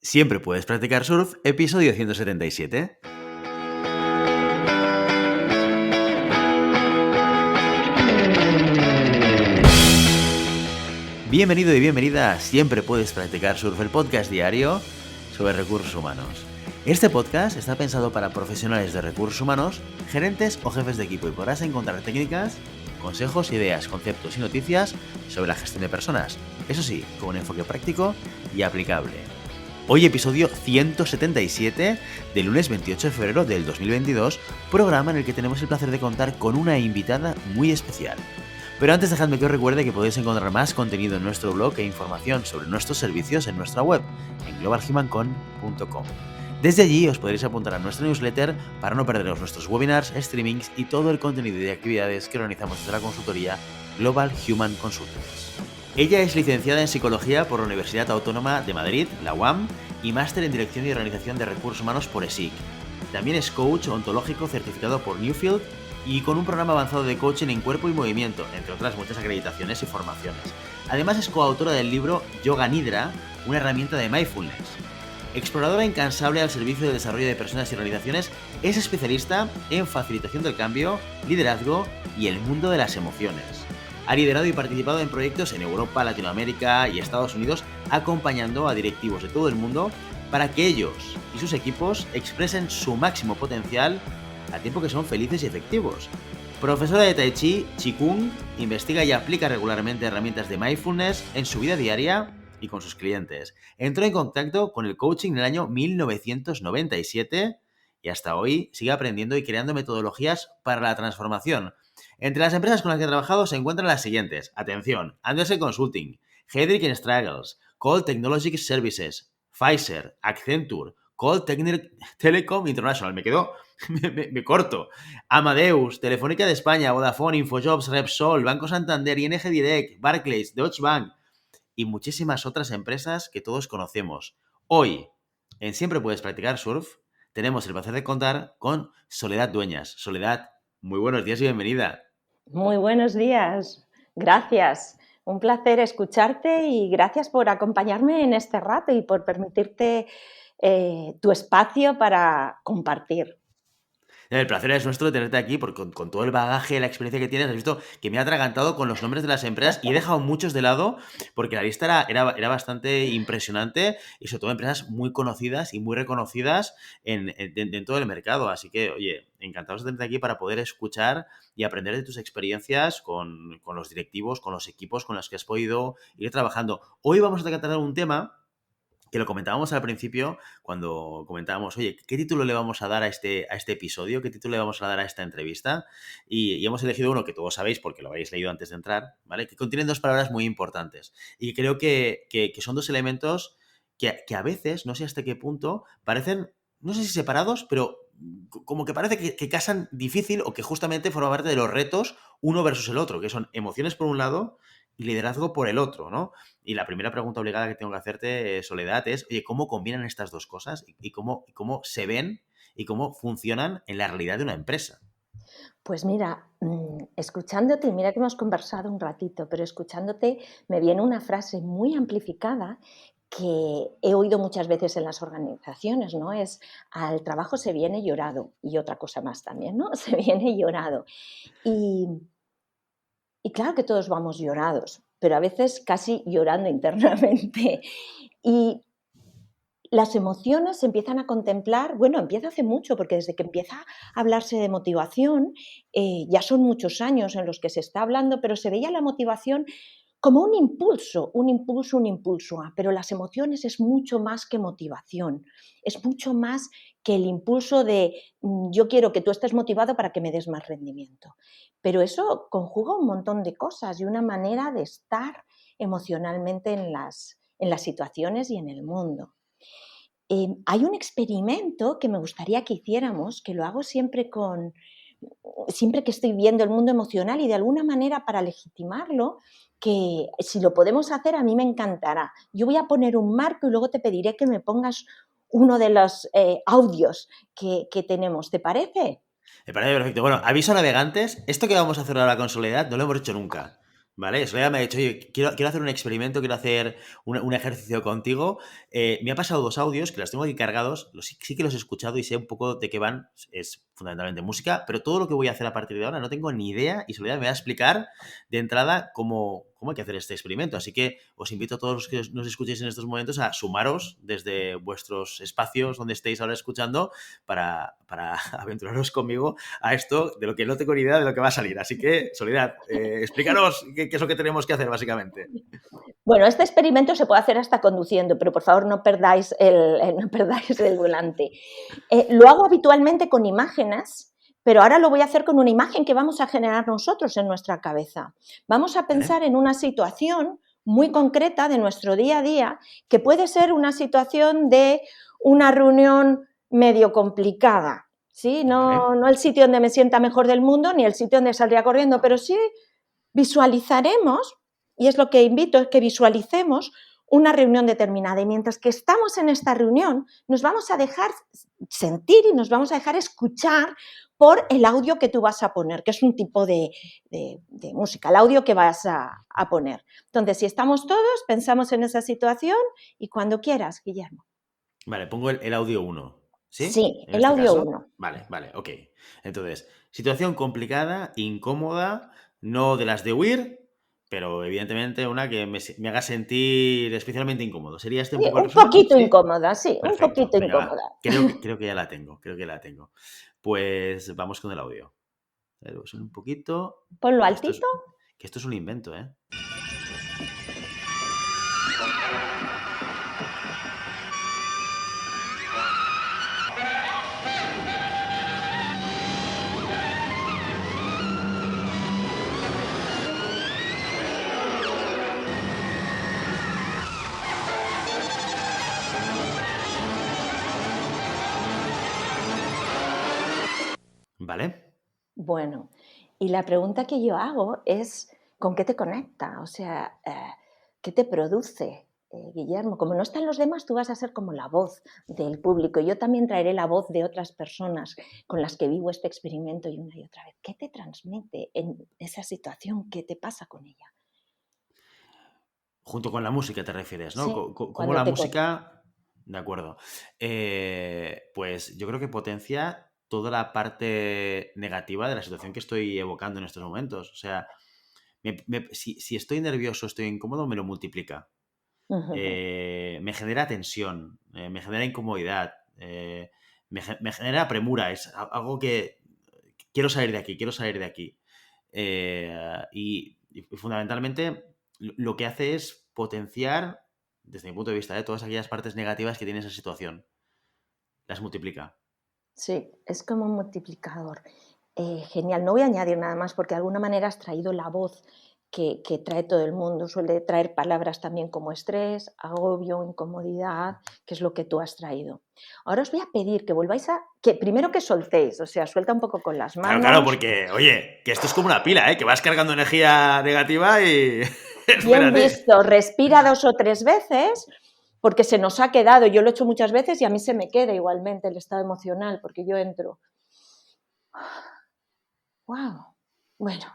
Siempre puedes practicar surf, episodio 177. Bienvenido y bienvenida a Siempre puedes practicar surf, el podcast diario sobre recursos humanos. Este podcast está pensado para profesionales de recursos humanos, gerentes o jefes de equipo y podrás encontrar técnicas, consejos, ideas, conceptos y noticias sobre la gestión de personas. Eso sí, con un enfoque práctico y aplicable. Hoy episodio 177 del lunes 28 de febrero del 2022, programa en el que tenemos el placer de contar con una invitada muy especial. Pero antes dejadme que os recuerde que podéis encontrar más contenido en nuestro blog e información sobre nuestros servicios en nuestra web, en globalhumancon.com. Desde allí os podréis apuntar a nuestra newsletter para no perderos nuestros webinars, streamings y todo el contenido y actividades que organizamos desde la consultoría Global Human Consultants. Ella es licenciada en Psicología por la Universidad Autónoma de Madrid, la UAM, y máster en Dirección y Organización de Recursos Humanos por ESIC. También es coach ontológico certificado por Newfield y con un programa avanzado de coaching en cuerpo y movimiento, entre otras muchas acreditaciones y formaciones. Además es coautora del libro Yoga Nidra, una herramienta de mindfulness. Exploradora incansable al servicio del desarrollo de personas y organizaciones, es especialista en facilitación del cambio, liderazgo y el mundo de las emociones. Ha liderado y participado en proyectos en Europa, Latinoamérica y Estados Unidos, acompañando a directivos de todo el mundo para que ellos y sus equipos expresen su máximo potencial al tiempo que son felices y efectivos. Profesora de Tai Chi, Qigong, investiga y aplica regularmente herramientas de mindfulness en su vida diaria y con sus clientes. Entró en contacto con el coaching en el año 1997 y hasta hoy sigue aprendiendo y creando metodologías para la transformación. Entre las empresas con las que ha trabajado se encuentran las siguientes. Atención: Andersen Consulting, Heydrich Struggles, Colt Technology Services, Pfizer, Accenture, Colt Telecom International. Me corto. Amadeus, Telefónica de España, Vodafone, Infojobs, Repsol, Banco Santander, ING Direct, Barclays, Deutsche Bank y muchísimas otras empresas que todos conocemos. Hoy, en Siempre puedes practicar surf, tenemos el placer de contar con Soledad Dueñas. Soledad, muy buenos días y bienvenida. Muy buenos días, gracias. Un placer escucharte y gracias por acompañarme en este rato y por permitirte tu espacio para compartir. El placer es nuestro de tenerte aquí porque con todo el bagaje, la experiencia que tienes, has visto que me he atragantado con los nombres de las empresas y he dejado muchos de lado porque la lista era bastante impresionante y sobre todo empresas muy conocidas y muy reconocidas en todo el mercado. Así que, oye, encantados de tenerte aquí para poder escuchar y aprender de tus experiencias con los directivos, con los equipos con los que has podido ir trabajando. Hoy vamos a tratar un tema que lo comentábamos al principio cuando comentábamos, oye, ¿qué título le vamos a dar a este episodio? ¿Qué título le vamos a dar a esta entrevista? Y hemos elegido uno que todos sabéis porque lo habéis leído antes de entrar, ¿vale? Que contienen dos palabras muy importantes. Y creo que son dos elementos que a veces, no sé hasta qué punto, parecen, no sé si separados, pero como que parece que casan difícil o que justamente forma parte de los retos uno versus el otro, que son emociones por un lado y liderazgo por el otro, ¿no? Y la primera pregunta obligada que tengo que hacerte, Soledad, es, oye, ¿cómo combinan estas dos cosas y cómo se ven y cómo funcionan en la realidad de una empresa? Pues mira, escuchándote, y mira que hemos conversado un ratito, pero escuchándote me viene una frase muy amplificada que he oído muchas veces en las organizaciones, ¿no? Es: al trabajo se viene llorado, y otra cosa más también, ¿no? Se viene llorado. Y, y claro que todos vamos llorados, pero a veces casi llorando internamente. Y las emociones se empiezan a contemplar, bueno, empieza hace mucho, porque desde que empieza a hablarse de motivación, ya son muchos años en los que se está hablando, pero se veía la motivación como un impulso, un impulso, un impulso. Pero las emociones es mucho más que motivación, es mucho más que el impulso de yo quiero que tú estés motivado para que me des más rendimiento. Pero eso conjuga un montón de cosas y una manera de estar emocionalmente en las situaciones y en el mundo. Hay un experimento que me gustaría que hiciéramos, que lo hago siempre que estoy viendo el mundo emocional y de alguna manera para legitimarlo, que si lo podemos hacer a mí me encantará. Yo voy a poner un marco y luego te pediré que me pongas uno de los audios que tenemos. ¿Te parece? Me parece perfecto. Bueno, aviso a navegantes, esto que vamos a hacer ahora con Soledad no lo hemos hecho nunca. ¿Vale? Soledad me ha dicho, oye, quiero hacer un experimento, quiero hacer un ejercicio contigo. Me ha pasado 2 audios que los tengo aquí cargados, sí que los he escuchado y sé un poco de qué van. Es fundamentalmente música, pero todo lo que voy a hacer a partir de ahora no tengo ni idea y Soledad me va a explicar de entrada cómo hay que hacer este experimento. Así que os invito a todos los que nos escuchéis en estos momentos a sumaros desde vuestros espacios donde estéis ahora escuchando para aventuraros conmigo a esto de lo que no tengo ni idea de lo que va a salir. Así que, Soledad, explícanos qué es lo que tenemos que hacer, básicamente. Bueno, este experimento se puede hacer hasta conduciendo, pero por favor no perdáis no perdáis el volante. Lo hago habitualmente con imágenes, pero ahora lo voy a hacer con una imagen que vamos a generar nosotros en nuestra cabeza. Vamos a pensar ¿Vale? en una situación muy concreta de nuestro día a día, que puede ser una situación de una reunión medio complicada, ¿sí? ¿Vale? No el sitio donde me sienta mejor del mundo, ni el sitio donde saldría corriendo, pero sí visualizaremos, y es lo que invito, es que visualicemos una reunión determinada. Y mientras que estamos en esta reunión, nos vamos a dejar sentir y nos vamos a dejar escuchar por el audio que tú vas a poner, que es un tipo de música, el audio que vas a poner. Entonces, si estamos todos, pensamos en esa situación y cuando quieras, Guillermo. Vale, pongo el audio 1, ¿sí? Sí, En el este audio caso. 1. Vale, ok. Entonces, situación complicada, incómoda, no de las de huir, pero evidentemente una que me haga sentir especialmente incómodo. ¿Sería este un poco el Un resumen? poquito ¿Sí? incómoda, sí, un Perfecto. poquito Venga, va. incómoda. Creo que ya la tengo. Creo que ya la tengo. Pues vamos con el audio. Pues un poquito. Ponlo Que altito. esto es un invento, ¿eh? ¿Vale? Bueno, y la pregunta que yo hago es, ¿con qué te conecta? O sea, ¿qué te produce, Guillermo? Como no están los demás, tú vas a ser como la voz del público. Yo también traeré la voz de otras personas con las que vivo este experimento y una y otra vez. ¿Qué te transmite en esa situación? ¿Qué te pasa con ella? Junto con la música te refieres, ¿no? Sí, ¿Cómo cuando la te conecta. música... De acuerdo. Pues yo creo que potencia toda la parte negativa de la situación que estoy evocando en estos momentos. O sea, si estoy nervioso, estoy incómodo, me lo multiplica. Me genera tensión, me genera incomodidad, me genera premura. Es algo que quiero salir de aquí, quiero salir de aquí. Y fundamentalmente lo que hace es potenciar, desde mi punto de vista, todas aquellas partes negativas que tiene esa situación. Las multiplica. Sí, es como un multiplicador. Genial, no voy a añadir nada más porque de alguna manera has traído la voz que trae todo el mundo. Suele traer palabras también como estrés, agobio, incomodidad, que es lo que tú has traído. Ahora os voy a pedir que volváis que primero que soltéis, o sea, suelta un poco con las Claro, manos. porque, oye, que esto es como una pila, ¿eh? Que vas cargando energía negativa y... Bien Espérate. visto, respira 2 o 3 veces porque se nos ha quedado. Yo lo he hecho muchas veces y a mí se me queda igualmente el estado emocional porque yo entro. ¡Wow! Bueno,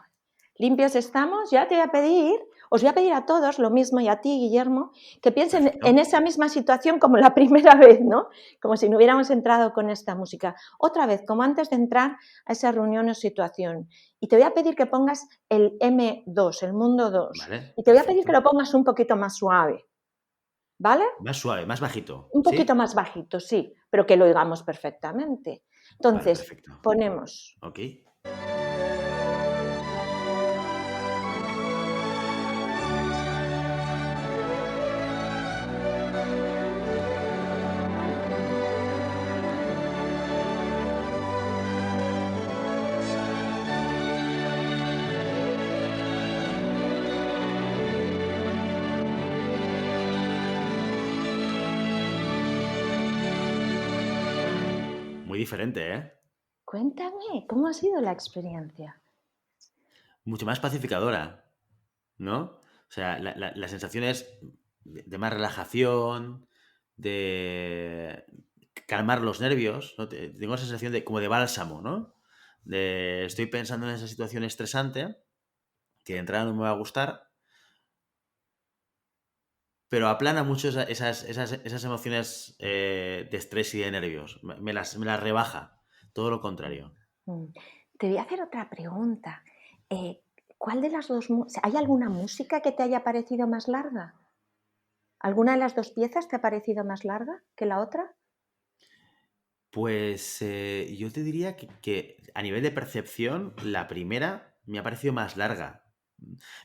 limpios estamos, ya te voy a pedir, os voy a pedir a todos lo mismo y a ti, Guillermo, que piensen Perfecto. en esa misma situación como la primera vez, ¿no? Como si no hubiéramos entrado con esta música. Otra vez, como antes de entrar a esa reunión o situación. Y te voy a pedir que pongas el M2, el mundo 2. Vale, Y te voy a pedir que perfecto. lo pongas un poquito más suave, ¿vale? Más suave, más bajito, Un poquito ¿sí? más bajito, sí, pero que lo oigamos perfectamente. Vale, Entonces, perfecto. ponemos. Ok. Muy diferente, ¿eh? Cuéntame, ¿cómo ha sido la experiencia? Mucho más pacificadora, ¿no? O sea, la sensación es de más relajación, de calmar los nervios, ¿no? Tengo la sensación de como de bálsamo, ¿no? Estoy pensando en esa situación estresante que de entrada no me va a gustar, pero aplana mucho esas emociones de estrés y de nervios. Me las rebaja. Todo lo contrario. Mm. Te voy a hacer otra pregunta. Eh, ¿Cuál de las dos, hay alguna música que te haya parecido más larga? ¿Alguna de las dos piezas te ha parecido más larga que la otra? Pues yo te diría que a nivel de percepción, la primera me ha parecido más larga.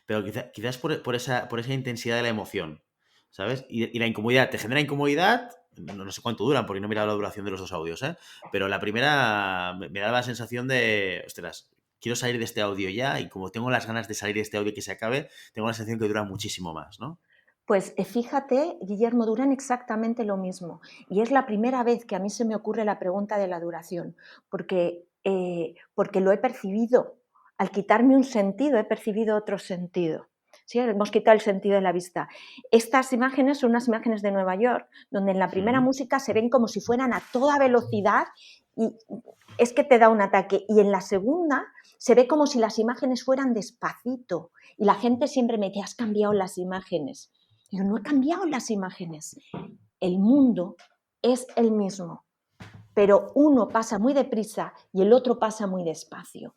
Pero quizás por esa intensidad de la emoción, ¿sabes? Y la incomodidad, te genera incomodidad, no sé cuánto duran, porque no he mirado la duración de los dos audios, ¿eh? Pero la primera me da la sensación de, ostras, quiero salir de este audio ya, y como tengo las ganas de salir de este audio y que se acabe, tengo la sensación que dura muchísimo más, ¿no? Pues fíjate, Guillermo, duran exactamente lo mismo. Y es la primera vez que a mí se me ocurre la pregunta de la duración, porque lo he percibido. Al quitarme un sentido, he percibido otro sentido. ¿Sí? Hemos quitado el sentido de la vista. Estas imágenes son unas imágenes de Nueva York, donde en la primera Ujú. música se ven como si fueran a toda velocidad y es que te da un ataque. Y en la segunda se ve como si las imágenes fueran despacito. Y la gente siempre me dice, has cambiado las imágenes. Yo no he cambiado las imágenes. El mundo es el mismo, pero uno pasa muy deprisa y el otro pasa muy despacio.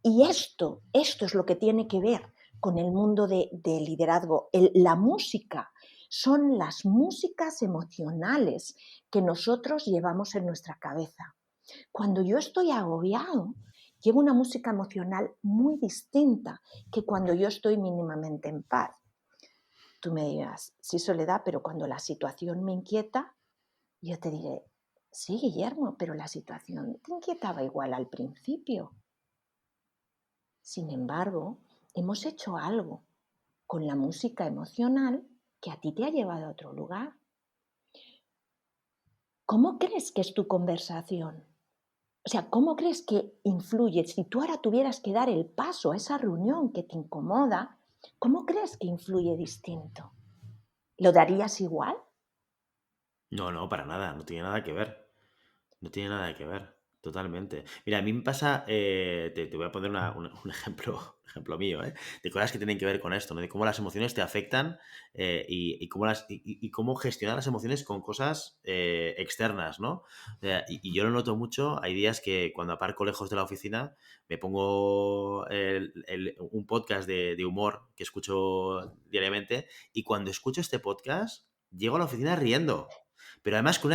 Y esto es lo que tiene que ver con el mundo de liderazgo. La música son las músicas emocionales que nosotros llevamos en nuestra cabeza. Cuando yo estoy agobiado, llevo una música emocional muy distinta que cuando yo estoy mínimamente en paz. Tú me dirás, sí, Soledad, pero cuando la situación me inquieta, yo te diré, sí, Guillermo, pero la situación te inquietaba igual al principio. Sin embargo, hemos hecho algo con la música emocional que a ti te ha llevado a otro lugar. ¿Cómo crees que es tu conversación? O sea, ¿cómo crees que influye? Si tú ahora tuvieras que dar el paso a esa reunión que te incomoda, ¿cómo crees que influye distinto? ¿Lo darías igual? No, no, para nada, no tiene nada que ver. No tiene nada que ver, totalmente. Mira, a mí me pasa, te voy a poner un ejemplo mío, ¿eh? De cosas que tienen que ver con esto, ¿no? De cómo las emociones te afectan y cómo gestionar las emociones con cosas externas, ¿no? O sea, y yo lo noto mucho, hay días que cuando aparco lejos de la oficina me pongo un podcast de humor que escucho diariamente, y cuando escucho este podcast llego a la oficina riendo, pero además con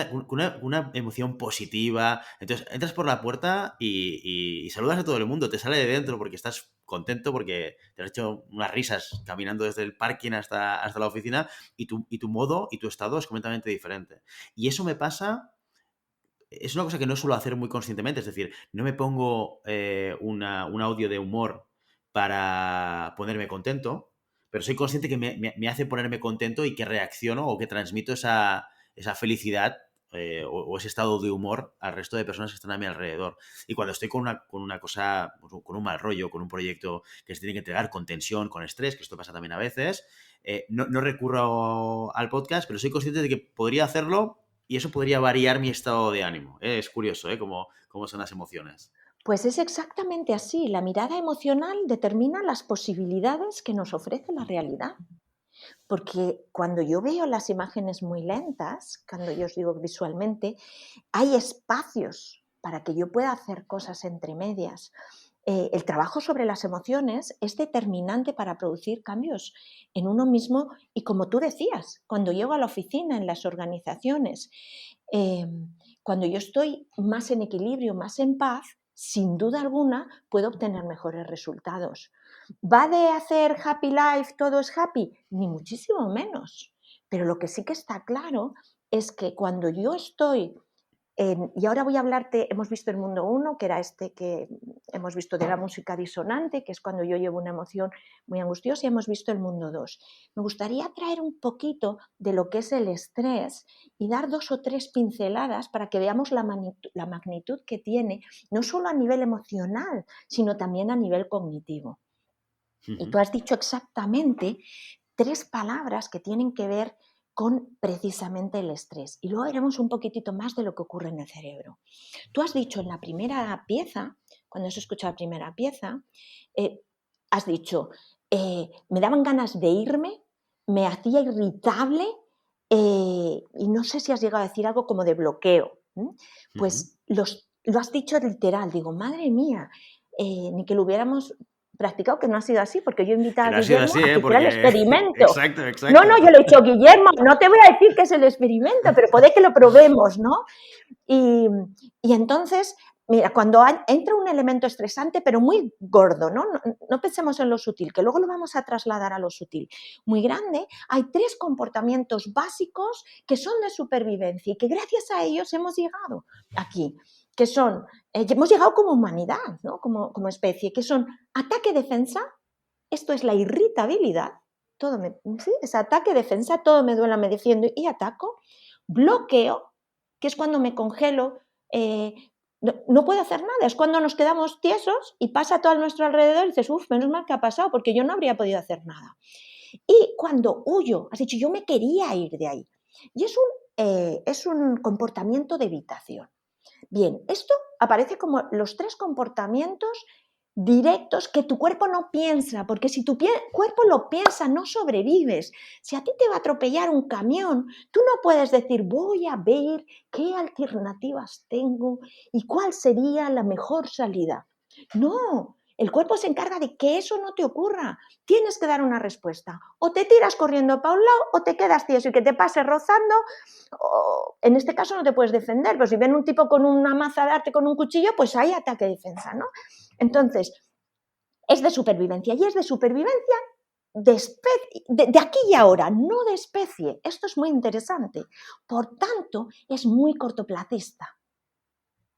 una emoción positiva. Entonces entras por la puerta y saludas a todo el mundo, te sale de dentro porque estás contento, porque te has hecho unas risas caminando desde el parking hasta la oficina, y tu modo y tu estado es completamente diferente. Y eso me pasa, es una cosa que no suelo hacer muy conscientemente, es decir, no me pongo un audio de humor para ponerme contento, pero soy consciente que me hace ponerme contento y que reacciono o que transmito esa felicidad o ese estado de humor al resto de personas que están a mi alrededor. Y cuando estoy con una cosa, pues, con un mal rollo, con un proyecto que se tiene que entregar con tensión, con estrés, que esto pasa también a veces, no recurro al podcast, pero soy consciente de que podría hacerlo, y eso podría variar mi estado de ánimo. Es curioso, ¿eh? Cómo son las emociones. Pues es exactamente así. La mirada emocional determina las posibilidades que nos ofrece la realidad. Porque cuando yo veo las imágenes muy lentas, cuando yo os digo visualmente, hay espacios para que yo pueda hacer cosas entre medias. El trabajo sobre las emociones es determinante para producir cambios en uno mismo y, como tú decías, cuando llego a la oficina, en las organizaciones, eh, cuando yo estoy más en equilibrio, más en paz, sin duda alguna puedo obtener mejores resultados. ¿Va de hacer happy life todo es happy? Ni muchísimo menos. Pero lo que sí que está claro es que cuando yo estoy y ahora voy a hablarte, hemos visto el mundo uno, que era este que hemos visto de la música disonante, que es cuando yo llevo una emoción muy angustiosa, y hemos visto el mundo 2. Me gustaría traer un poquito de lo que es el estrés y dar 2 o 3 pinceladas para que veamos la magnitud que tiene, no solo a nivel emocional, sino también a nivel cognitivo. Y tú Ujú. has dicho exactamente 3 palabras que tienen que ver con precisamente el estrés. Y luego veremos un poquitito más de lo que ocurre en el cerebro. Tú has dicho en la primera pieza, cuando has escuchado la primera pieza, has dicho, me daban ganas de irme, me hacía irritable y no sé si has llegado a decir algo como de bloqueo. Ujú. Pues lo has dicho literal, digo, madre mía, ni que lo hubiéramos practicado, que no ha sido así, porque yo he Que invitado a no ha sido Guillermo así, a que hiciera el porque... experimento. Exacto, No, exacto. no, yo le he dicho, Guillermo, no te voy a decir que es el experimento, pero puede que lo probemos, ¿no? Y, y entonces, mira, cuando entra un elemento estresante, pero muy gordo, ¿no? No pensemos en lo sutil, que luego lo vamos a trasladar a lo sutil, muy grande, hay 3 comportamientos básicos que son de supervivencia y que gracias a ellos hemos llegado aquí, que son, hemos llegado como humanidad, ¿no? Como especie, que son ataque-defensa, esto es la irritabilidad, ¿sí? Es ataque-defensa, todo me duele, me defiendo y ataco, bloqueo, que es cuando me congelo, no puedo hacer nada, es cuando nos quedamos tiesos y pasa todo a nuestro alrededor y dices, uff, menos mal que ha pasado, porque yo no habría podido hacer nada. Y cuando huyo, has dicho, yo me quería ir de ahí. Y es un comportamiento de evitación. Bien, esto aparece como los 3 comportamientos directos que tu cuerpo no piensa, porque si tu cuerpo lo piensa, no sobrevives. Si a ti te va a atropellar un camión, tú no puedes decir, voy a ver qué alternativas tengo y cuál sería la mejor salida. No, el cuerpo se encarga de que eso no te ocurra. Tienes que dar una respuesta. O te tiras corriendo para un lado o te quedas tieso y que te pase rozando. O, en este caso no te puedes defender, pero si ven un tipo con una maza de arte, con un cuchillo, pues hay ataque-defensa, ¿no? Entonces, es de supervivencia y es de supervivencia de aquí y ahora, no de especie. Esto es muy interesante. Por tanto, es muy cortoplacista.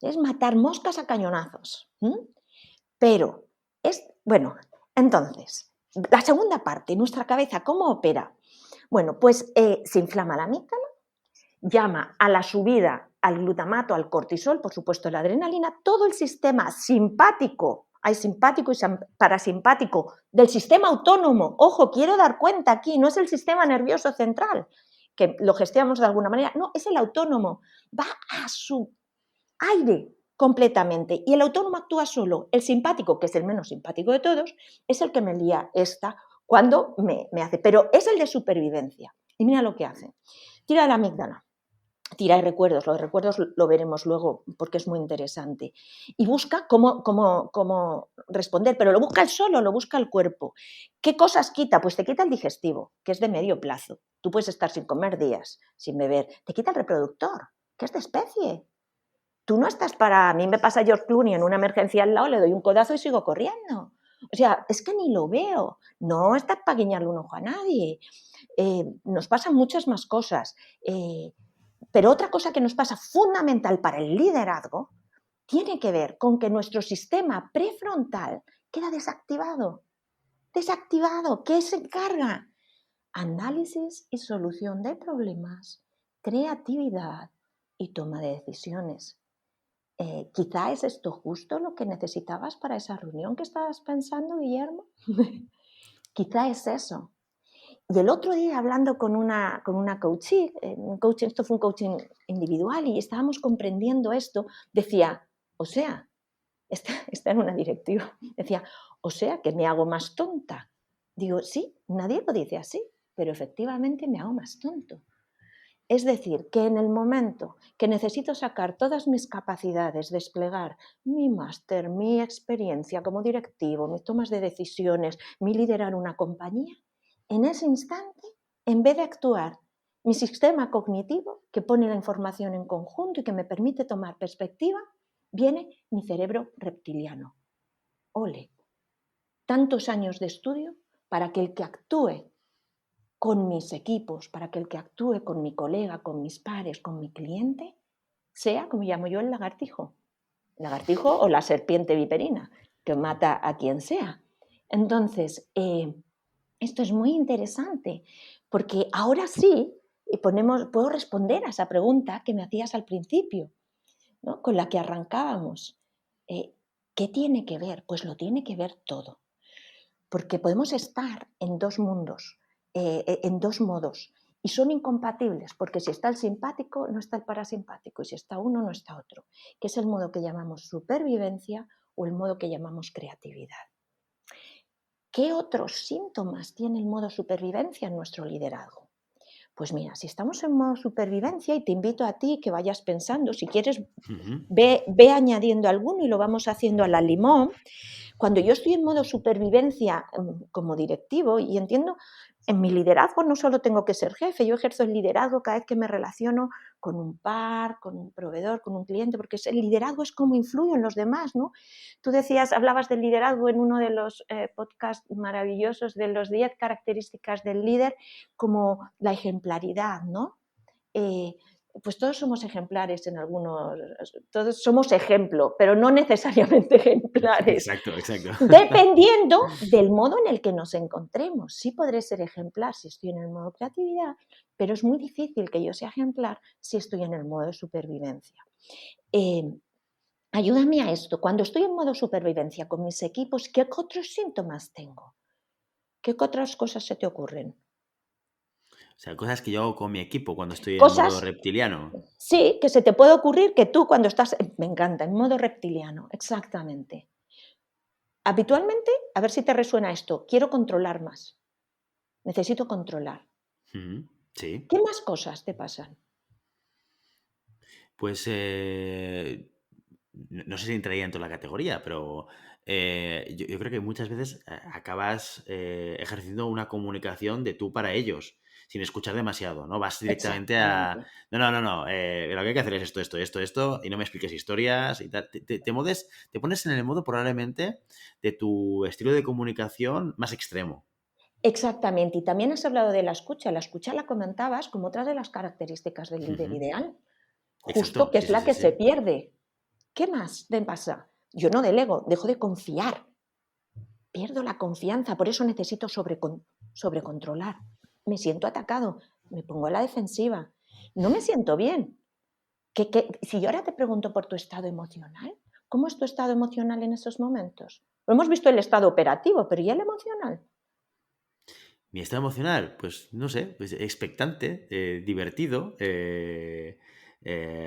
Es matar moscas a cañonazos. Pero bueno, entonces, la segunda parte, nuestra cabeza, ¿cómo opera? Bueno, pues se inflama la amígdala, llama a la subida al glutamato, al cortisol, por supuesto la adrenalina, todo el sistema simpático, hay simpático y parasimpático del sistema autónomo. Ojo, quiero dar cuenta aquí, no es el sistema nervioso central, que lo gestionamos de alguna manera, no, es el autónomo, va a su aire completamente y el autónomo actúa solo. El simpático, que es el menos simpático de todos, es el que me lía esta cuando me hace, pero es el de supervivencia. Y mira lo que hace. Tira la amígdala, tira de recuerdos, los recuerdos lo veremos luego porque es muy interesante. Y busca cómo responder, pero lo busca él solo, lo busca el cuerpo. ¿Qué cosas quita? Pues te quita el digestivo, que es de medio plazo. Tú puedes estar sin comer días, sin beber. Te quita el reproductor, que es de especie. Tú no estás para... A mí me pasa George Clooney en una emergencia al lado, le doy un codazo y sigo corriendo. O sea, es que ni lo veo. No estás para guiñarle un ojo a nadie. Nos pasan muchas más cosas. Pero otra cosa que nos pasa fundamental para el liderazgo tiene que ver con que nuestro sistema prefrontal queda desactivado. Desactivado. ¿Qué se encarga? Análisis y solución de problemas, creatividad y toma de decisiones. Quizá es esto justo lo que necesitabas para esa reunión que estabas pensando, Guillermo. Quizá es eso. Y el otro día hablando con una coachee, esto fue un coaching individual y estábamos comprendiendo esto, decía, o sea, está en una directiva, decía, o sea que me hago más tonta. Digo, sí, nadie lo dice así, pero efectivamente me hago más tonto. Es decir, que en el momento que necesito sacar todas mis capacidades, desplegar mi máster, mi experiencia como directivo, mis tomas de decisiones, mi liderar una compañía, en ese instante, en vez de actuar mi sistema cognitivo, que pone la información en conjunto y que me permite tomar perspectiva, viene mi cerebro reptiliano. Ole, tantos años de estudio para que el que actúe con mis equipos, para que el que actúe con mi colega, con mis pares, con mi cliente, sea, como llamo yo, el lagartijo o la serpiente viperina, que mata a quien sea. Entonces, esto es muy interesante, porque ahora sí puedo responder a esa pregunta que me hacías al principio, ¿no? Con la que arrancábamos. ¿Qué tiene que ver? Pues lo tiene que ver todo, porque podemos estar en dos mundos, en dos modos, y son incompatibles, porque si está el simpático, no está el parasimpático, y si está uno, no está otro, que es el modo que llamamos supervivencia o el modo que llamamos creatividad. ¿qué otros síntomas tiene el modo supervivencia en nuestro liderazgo? Pues mira, si estamos en modo supervivencia, y te invito a ti que vayas pensando, si quieres, Ujú. ve añadiendo alguno y lo vamos haciendo a la limón. Cuando yo estoy en modo supervivencia como directivo, y entiendo, en mi liderazgo no solo tengo que ser jefe, yo ejerzo el liderazgo cada vez que me relaciono con un par, con un proveedor, con un cliente, porque el liderazgo es cómo influyo en los demás, ¿no? Tú decías, hablabas del liderazgo en uno de los podcasts maravillosos de los 10 características del líder, como la ejemplaridad, ¿no? Eh, pues todos somos ejemplares en algunos, todos somos ejemplo, pero no necesariamente ejemplares, Exacto, exacto. dependiendo del modo en el que nos encontremos. Sí podré ser ejemplar si estoy en el modo creatividad, pero es muy difícil que yo sea ejemplar si estoy en el modo de supervivencia. Eh, Ayúdame a esto. Cuando estoy en modo supervivencia con mis equipos, ¿qué otros síntomas tengo? ¿Qué otras cosas se te ocurren? O sea, cosas que yo hago con mi equipo cuando estoy en modo Cosas, reptiliano. sí, que se te puede ocurrir que tú cuando estás, me encanta, en modo reptiliano, exactamente. Habitualmente, a ver si te resuena esto, quiero controlar más, necesito controlar. Ujú. Sí. ¿Qué más cosas te pasan? Pues no sé si entraría dentro de la categoría, pero yo creo que muchas veces acabas ejerciendo una comunicación de tú para ellos, sin escuchar demasiado, ¿no? Vas directamente a... Exactamente. No, no, no, no. Lo que hay que hacer es esto, esto, esto, esto, y no me expliques historias y tal. Te pones en el modo probablemente de tu estilo de comunicación más extremo. Exactamente. Y también has hablado de la escucha. La escucha la comentabas como otra de las características del líder Ujú. ideal, justo Exacto, que sí, es sí, la sí, que se sí. pierde. ¿Qué más te pasa? Yo no delego, dejo de confiar. Pierdo la confianza, por eso necesito sobrecontrolar. Me siento atacado, me pongo a la defensiva. No me siento bien. Si yo ahora te pregunto por tu estado emocional, ¿cómo es tu estado emocional en esos momentos? Lo hemos visto el estado operativo, pero ¿y el emocional? Mi estado emocional, pues no sé, pues expectante, divertido.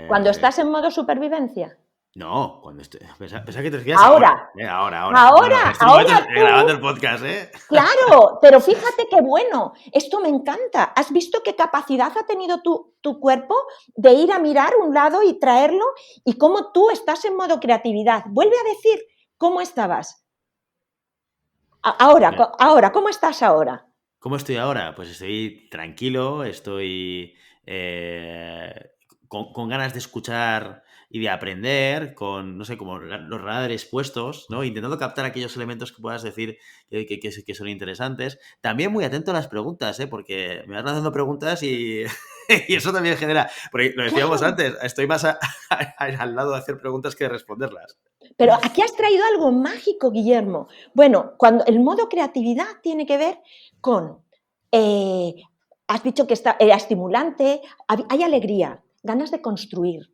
Cuando Eh, estás en modo supervivencia. no, cuando estoy. Pensaba que te refieres Ahora, ahora. Ahora, ahora. No, no, en ahora, estos ahora momentos grabando tú. el podcast, ¿eh? Claro, pero fíjate qué bueno, esto me encanta. ¿Has visto qué capacidad ha tenido tu cuerpo de ir a mirar un lado y traerlo? Y cómo tú estás en modo creatividad. Vuelve a decir cómo estabas. Mira, Ahora, ¿cómo estás ahora? ¿cómo estoy ahora? Pues estoy tranquilo, estoy con ganas de escuchar y de aprender, con, no sé, como los radares puestos, ¿no? Intentando captar aquellos elementos que puedas decir que son interesantes. También muy atento a las preguntas, ¿eh? Porque me vas lanzando preguntas y, y eso también genera, porque lo decíamos Claro, antes, estoy más al lado de hacer preguntas que de responderlas. pero aquí has traído algo mágico, Guillermo. Bueno, cuando el modo creatividad tiene que ver con, eh, has dicho que era estimulante, hay alegría, ganas de construir,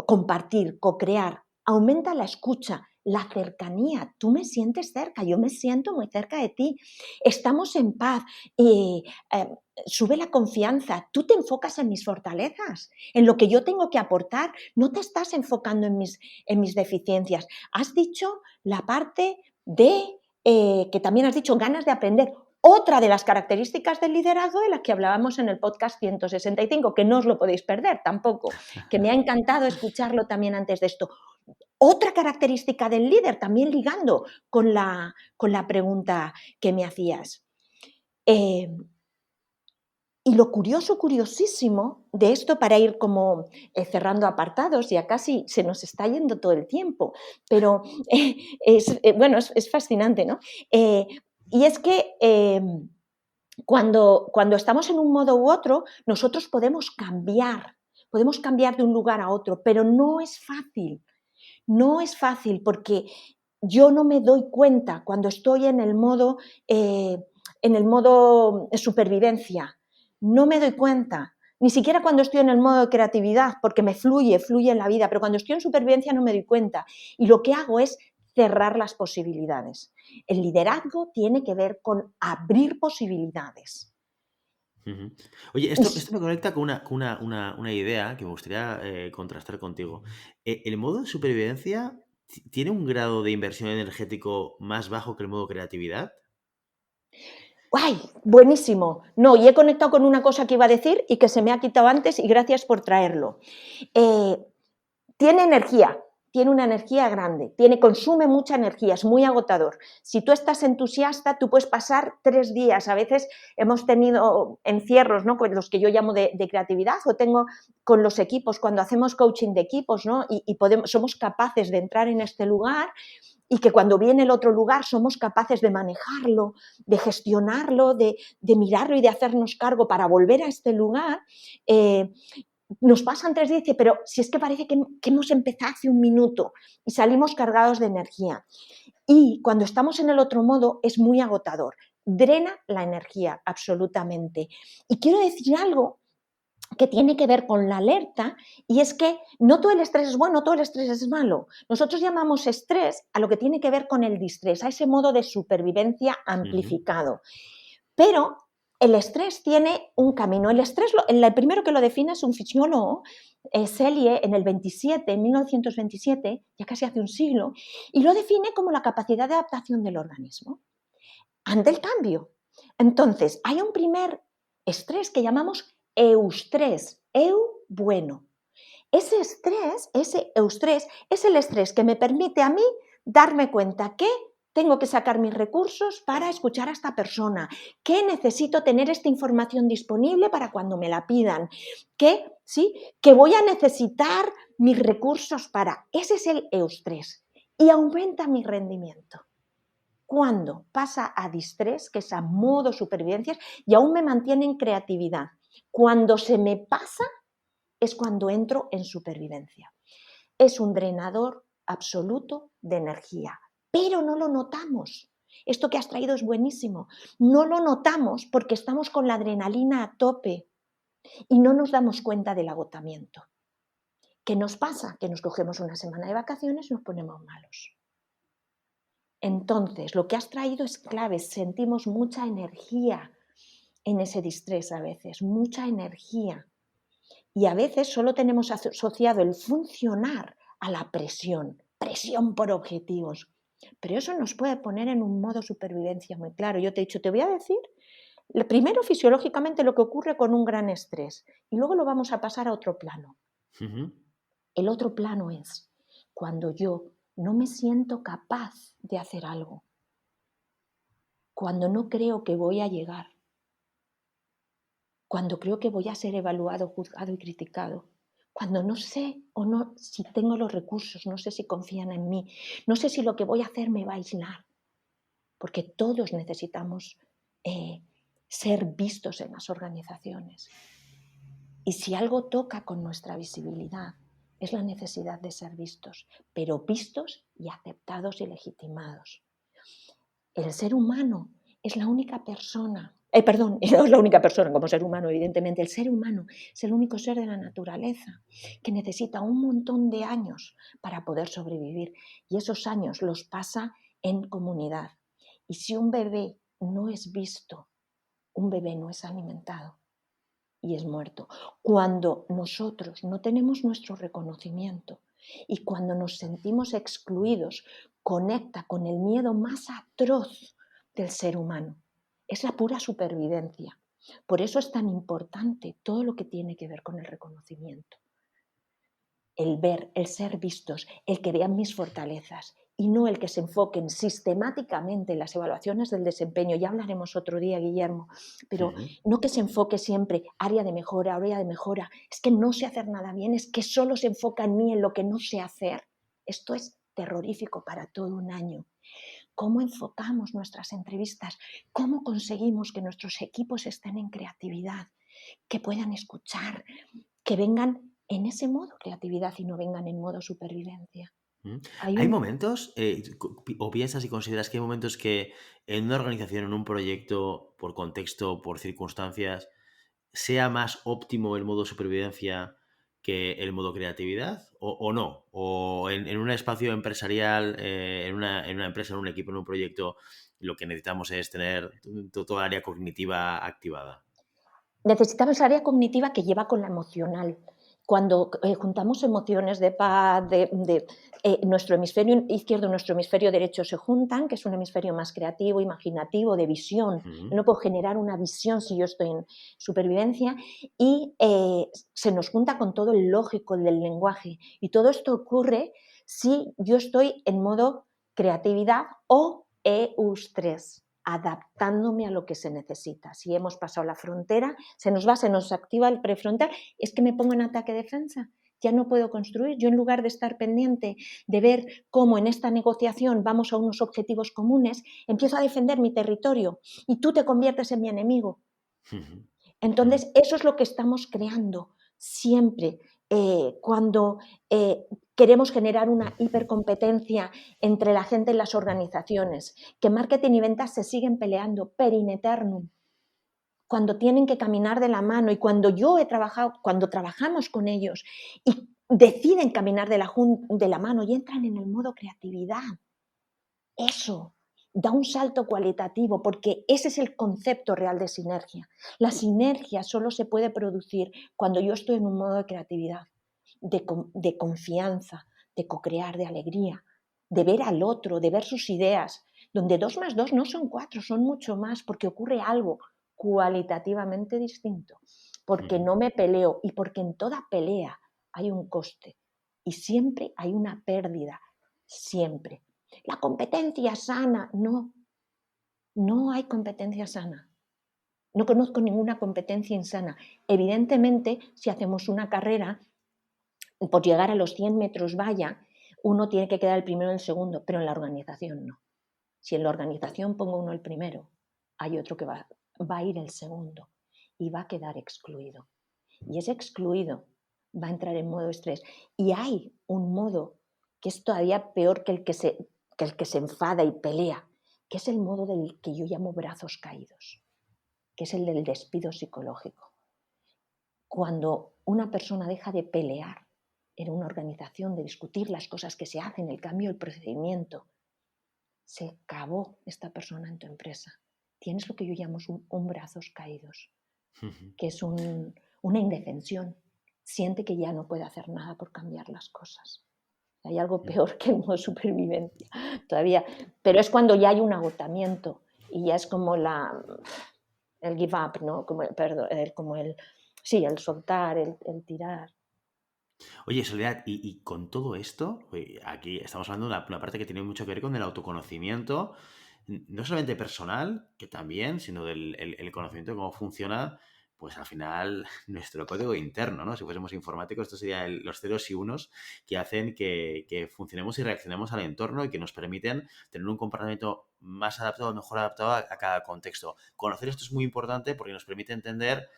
compartir, co-crear, aumenta la escucha, la cercanía. Tú me sientes cerca, yo me siento muy cerca de ti. Estamos en paz, eh, sube la confianza. Tú te enfocas en mis fortalezas, en lo que yo tengo que aportar. No te estás enfocando en mis deficiencias. Has dicho la parte de, que también has dicho, ganas de aprender. Otra de las características del liderazgo de las que hablábamos en el podcast 165, que no os lo podéis perder tampoco, que me ha encantado escucharlo también antes de esto. Otra característica del líder, también ligando con la pregunta que me hacías. Eh, y lo curioso, curiosísimo de esto, para ir como cerrando apartados, ya casi se nos está yendo todo el tiempo, pero bueno, es fascinante, ¿no? Y es que cuando estamos en un modo u otro, nosotros podemos cambiar de un lugar a otro, pero no es fácil. No es fácil porque yo no me doy cuenta cuando estoy en el modo supervivencia. No me doy cuenta. Ni siquiera cuando estoy en el modo de creatividad, porque fluye en la vida, pero cuando estoy en supervivencia no me doy cuenta. Y lo que hago es cerrar las posibilidades. El liderazgo tiene que ver con abrir posibilidades. Ujú. Oye, Y esto me conecta con una idea que me gustaría contrastar contigo. ¿El modo de supervivencia tiene un grado de inversión energético más bajo que el modo creatividad? ¡Ay! Buenísimo. No, y he conectado con una cosa que iba a decir y que se me ha quitado antes y gracias por traerlo. Eh, Tiene energía, tiene una energía grande, consume mucha energía, es muy agotador. Si tú estás entusiasta, tú puedes pasar 3 días. A veces hemos tenido encierros, ¿no? Con los que yo llamo de creatividad, o tengo con los equipos, cuando hacemos coaching de equipos, ¿no? Y somos capaces de entrar en este lugar y que cuando viene el otro lugar somos capaces de manejarlo, de gestionarlo, de mirarlo y de hacernos cargo para volver a este lugar. Nos pasan 3 días y dice, pero si es que parece que hemos empezado hace un minuto y salimos cargados de energía. Y cuando estamos en el otro modo es muy agotador, drena la energía absolutamente. Y quiero decir algo que tiene que ver con la alerta, y es que no todo el estrés es bueno, todo el estrés es malo. Nosotros llamamos estrés a lo que tiene que ver con el distrés, a ese modo de supervivencia Ujú. amplificado. Pero el estrés tiene un camino. El estrés, el primero que lo define es un fisiólogo, Selye, en el 27, en 1927, ya casi hace un siglo, y lo define como la capacidad de adaptación del organismo ante el cambio. Entonces, hay un primer estrés que llamamos eustrés, bueno. Ese eustrés, es el estrés que me permite a mí darme cuenta que tengo que sacar mis recursos para escuchar a esta persona, que necesito tener esta información disponible para cuando me la pidan, que, ¿sí? Que voy a necesitar mis recursos para. Ese es el eustrés y aumenta mi rendimiento. Cuando pasa a distrés, que es a modo supervivencia, y aún me mantiene en creatividad. Cuando se me pasa es cuando entro en supervivencia. Es un drenador absoluto de energía, pero no lo notamos. Esto que has traído es buenísimo. No lo notamos porque estamos con la adrenalina a tope y no nos damos cuenta del agotamiento. ¿Qué nos pasa? Que nos cogemos una semana de vacaciones y nos ponemos malos. Entonces, lo que has traído es clave. Sentimos mucha energía en ese distrés a veces, mucha energía. Y a veces solo tenemos asociado el funcionar a la presión, presión por objetivos. Pero eso nos puede poner en un modo supervivencia muy claro. Yo te he dicho, te voy a decir, primero fisiológicamente lo que ocurre con un gran estrés y luego lo vamos a pasar a otro plano. Ujú. El otro plano es cuando yo no me siento capaz de hacer algo, cuando no creo que voy a llegar, cuando creo que voy a ser evaluado, juzgado y criticado, cuando no sé o no si tengo los recursos, no sé si confían en mí, no sé si lo que voy a hacer me va a aislar, porque todos necesitamos ser vistos en las organizaciones. Y si algo toca con nuestra visibilidad, es la necesidad de ser vistos, pero vistos y aceptados y legitimados. El ser humano es la única persona, no es la única persona como ser humano, evidentemente, el ser humano es el único ser de la naturaleza que necesita un montón de años para poder sobrevivir y esos años los pasa en comunidad. Y si un bebé no es visto, un bebé no es alimentado y es muerto. Cuando nosotros no tenemos nuestro reconocimiento y cuando nos sentimos excluidos, conecta con el miedo más atroz del ser humano. Es la pura supervivencia. Por eso es tan importante todo lo que tiene que ver con el reconocimiento. El ver, el ser vistos, el que vean mis fortalezas y no el que se enfoquen sistemáticamente en las evaluaciones del desempeño. Ya hablaremos otro día, Guillermo, pero Ujú. no que se enfoque siempre área de mejora, área de mejora. Es que no sé hacer nada bien, es que solo se enfoca en mí, en lo que no sé hacer. Esto es terrorífico para todo un año. ¿Cómo enfocamos nuestras entrevistas? ¿Cómo conseguimos que nuestros equipos estén en creatividad? Que puedan escuchar, que vengan en ese modo creatividad y no vengan en modo supervivencia. Mm. Hay ¿Hay un, momentos, o piensas y consideras que hay momentos que en una organización, en un proyecto, por contexto, por circunstancias, sea más óptimo el modo supervivencia que el modo creatividad? ¿O no? ¿O en un espacio empresarial, en una empresa, en un equipo, en un proyecto, lo que necesitamos es tener toda el área cognitiva activada? Necesitamos el área cognitiva que lleva con la emocional. Cuando juntamos emociones de paz, nuestro hemisferio izquierdo y nuestro hemisferio derecho se juntan, que es un hemisferio más creativo, imaginativo, de visión. Yo no puedo generar una visión si yo estoy en supervivencia, y se nos junta con todo el lógico del lenguaje. Y todo esto ocurre si yo estoy en modo creatividad o eustrés, adaptándome a lo que se necesita. Si hemos pasado la frontera, se nos activa el prefrontal, es que me pongo en ataque-defensa, ya no puedo construir. Yo, en lugar de estar pendiente de ver cómo en esta negociación vamos a unos objetivos comunes, empiezo a defender mi territorio y tú te conviertes en mi enemigo. Entonces, eso es lo que estamos creando siempre cuando queremos generar una hipercompetencia entre la gente en las organizaciones, que marketing y ventas se siguen peleando per in eternum, cuando tienen que caminar de la mano, y cuando cuando trabajamos con ellos y deciden caminar de la mano y entran en el modo creatividad, eso da un salto cualitativo, porque ese es el concepto real de sinergia. La sinergia solo se puede producir cuando yo estoy en un modo de creatividad, de confianza, de co-crear, de alegría, de ver al otro, de ver sus ideas, donde 2 más 2 no son 4, son mucho más, porque ocurre algo cualitativamente distinto, porque no me peleo y porque en toda pelea hay un coste y siempre hay una pérdida, siempre. La competencia sana, no hay competencia sana. No conozco ninguna competencia insana. Evidentemente, si hacemos una carrera, por llegar a los 100 metros valla, uno tiene que quedar el primero y el segundo, pero en la organización no. Si en la organización pongo uno el primero, hay otro que va a ir el segundo y va a quedar excluido. Y ese excluido va a entrar en modo estrés. Y hay un modo que es todavía peor que el que se enfada y pelea, que es el modo del que yo llamo brazos caídos, que es el del despido psicológico. Cuando una persona deja de pelear en una organización, de discutir las cosas que se hacen, el cambio del procedimiento, se acabó esta persona en tu empresa. Tienes lo que yo llamo un brazos caídos, que es una indefensión. Siente que ya no puede hacer nada por cambiar las cosas. Hay algo peor que el modo supervivencia todavía, pero es cuando ya hay un agotamiento y ya es como el give up, ¿no? El soltar, el tirar. Oye, Soledad, y con todo esto, aquí estamos hablando de una parte que tiene mucho que ver con el autoconocimiento, no solamente personal, que también, sino del el conocimiento de cómo funciona, pues al final, nuestro código interno, ¿no? Si fuésemos informáticos, esto serían los ceros y unos que hacen que funcionemos y reaccionemos al entorno y que nos permiten tener un comportamiento más adaptado, mejor adaptado a cada contexto. Conocer esto es muy importante porque nos permite entender,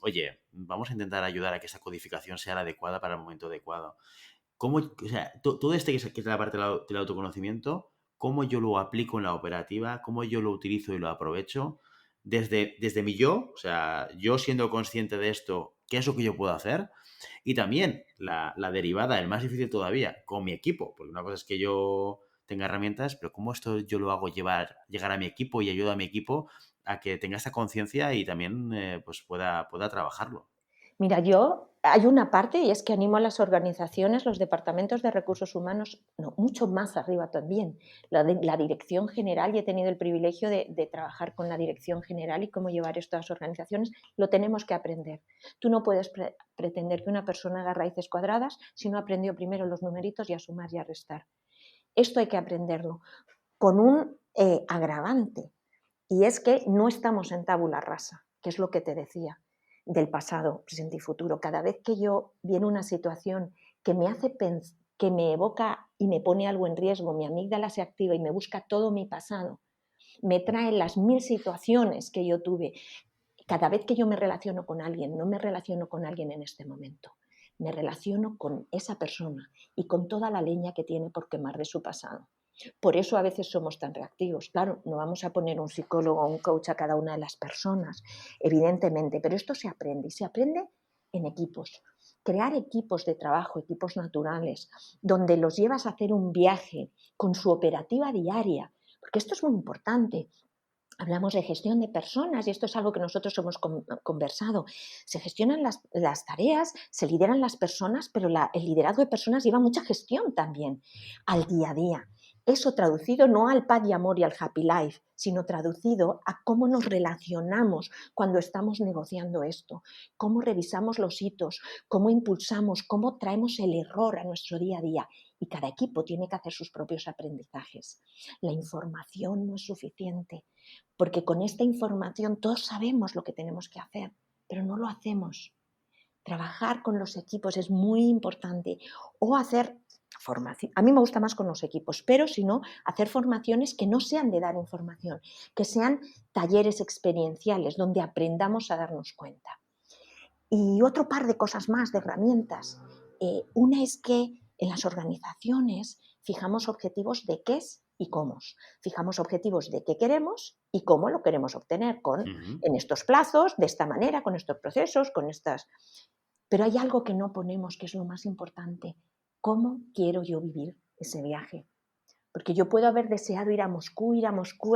oye, vamos a intentar ayudar a que esa codificación sea la adecuada para el momento adecuado. ¿Cómo, o sea, todo este que es la parte del autoconocimiento, cómo yo lo aplico en la operativa, cómo yo lo utilizo y lo aprovecho desde mi yo, o sea, yo siendo consciente de esto, qué es lo que yo puedo hacer, y también la derivada, el más difícil todavía, con mi equipo, porque una cosa es que yo tenga herramientas, pero cómo esto yo lo hago llegar a mi equipo y ayudo a mi equipo a que tenga esta conciencia y también pues pueda trabajarlo. Mira, hay una parte, y es que animo a las organizaciones, los departamentos de recursos humanos, no, mucho más arriba también, la dirección general, y he tenido el privilegio de trabajar con la dirección general y cómo llevar esto a las organizaciones, lo tenemos que aprender. Tú no puedes pretender que una persona haga raíces cuadradas si no aprendió primero los numeritos y a sumar y a restar. Esto hay que aprenderlo con un agravante, y es que no estamos en tabula rasa, que es lo que te decía, del pasado, presente y futuro. Cada vez que yo viene una situación que me hace que me evoca y me pone algo en riesgo, mi amígdala se activa y me busca todo mi pasado, me trae las 1000 situaciones que yo tuve. Cada vez que yo me relaciono con alguien, no me relaciono con alguien en este momento, me relaciono con esa persona y con toda la leña que tiene por quemar de su pasado. Por eso a veces somos tan reactivos. Claro, no vamos a poner un psicólogo o un coach a cada una de las personas, evidentemente, pero esto se aprende, y se aprende en equipos. Crear equipos de trabajo, equipos naturales, donde los llevas a hacer un viaje con su operativa diaria, porque esto es muy importante. hablamos de gestión de personas y esto es algo que nosotros hemos conversado. Se gestionan las tareas, se lideran las personas, pero el liderazgo de personas lleva mucha gestión también al día a día. Eso traducido no al paz y amor y al happy life, sino traducido a cómo nos relacionamos cuando estamos negociando esto, cómo revisamos los hitos, cómo impulsamos, cómo traemos el error a nuestro día a día. Y cada equipo tiene que hacer sus propios aprendizajes. La información no es suficiente, porque con esta información todos sabemos lo que tenemos que hacer, pero no lo hacemos. Trabajar con los equipos es muy importante o hacer formación. A mí me gusta más con los equipos, pero si no, hacer formaciones que no sean de dar información, que sean talleres experienciales donde aprendamos a darnos cuenta. Y otro par de cosas más, de herramientas. Una es que en las organizaciones fijamos objetivos de qué es y cómo. Fijamos objetivos de qué queremos y cómo lo queremos obtener, en estos plazos, de esta manera, con estos procesos, con estas... Pero hay algo que no ponemos, que es lo más importante. ¿Cómo quiero yo vivir ese viaje? Porque yo puedo haber deseado ir a Moscú